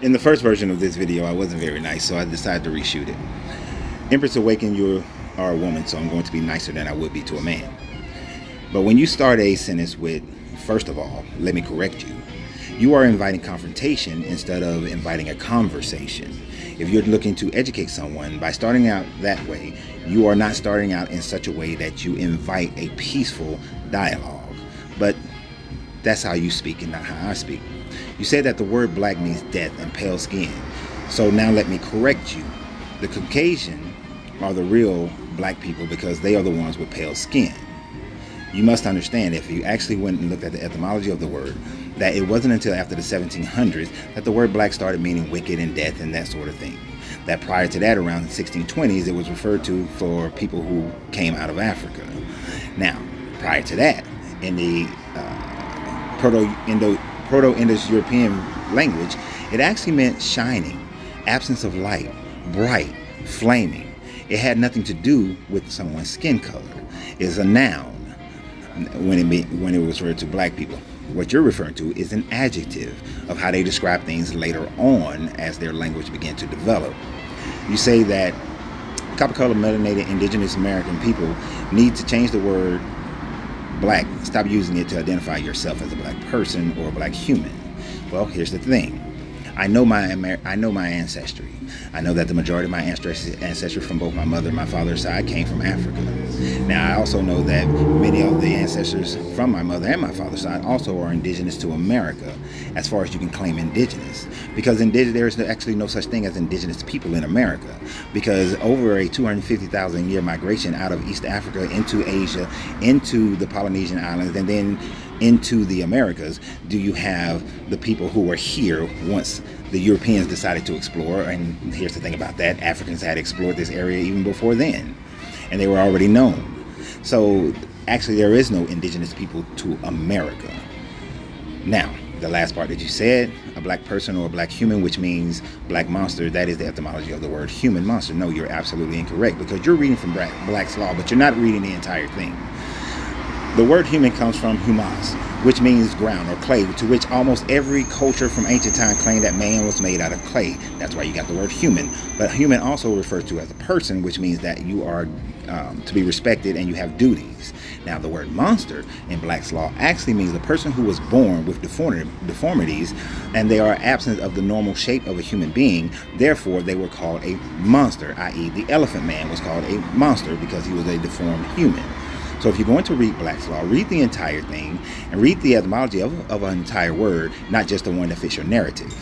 In the first version of this video, I wasn't very nice, so I decided to reshoot it. Empress Awaken, you are a woman, so I'm going to be nicer than I would be to a man. But when you start a sentence with, first of all, let me correct you, you are inviting confrontation instead of inviting a conversation. If you're looking to educate someone by starting out that way, you are not starting out in such a way that you invite a peaceful dialogue. But that's how you speak and not how I speak. You said that the word black means death and pale skin. So now let me correct you. The Caucasian are the real black people because they are the ones with pale skin. You must understand, if you actually went and looked at the etymology of the word, that it wasn't until after the 1700s that the word black started meaning wicked and death and that sort of thing. That prior to that, around the 1620s, it was referred to for people who came out of Africa. Now, prior to that, in the Proto-Indo-European language, it actually meant shining, absence of light, bright, flaming. It had nothing to do with someone's skin color. It's a noun when it was referred to black people. What you're referring to is an adjective of how they describe things later on as their language began to develop. You say that copper-colored, melanated, indigenous American people need to change the word black. Stop using it to identify yourself as a black person or a black human. Well, here's the thing. I know my ancestry. I know that the majority of my ancestry from both my mother and my father's side came from Africa. Now, I also know that many of the ancestors from my mother and my father's side also are indigenous to America, as far as you can claim indigenous. Because there is actually no such thing as indigenous people in America. Because over a 250,000 year migration out of East Africa into Asia, into the Polynesian islands, and then into the Americas, do you have the people who were here once the Europeans decided to explore. And here's the thing about that, Africans had explored this area even before then, and they were already known. So actually there is no indigenous people to America. Now, the last part that you said, a black person or a black human, which means black monster, that is the etymology of the word human monster. No, you're absolutely incorrect, because you're reading from Black's Law, but you're not reading the entire thing. The word human comes from humas, which means ground or clay, to which almost every culture from ancient time claimed that man was made out of clay. That's why you got the word human. But human also refers to as a person, which means that you are to be respected and you have duties. Now, the word monster in Black's Law actually means a person who was born with deformities, and they are absent of the normal shape of a human being. Therefore, they were called a monster, i.e. the elephant man was called a monster because he was a deformed human. So if you're going to read Black's Law, read the entire thing and read the etymology of an entire word, not just the one that fits your narrative.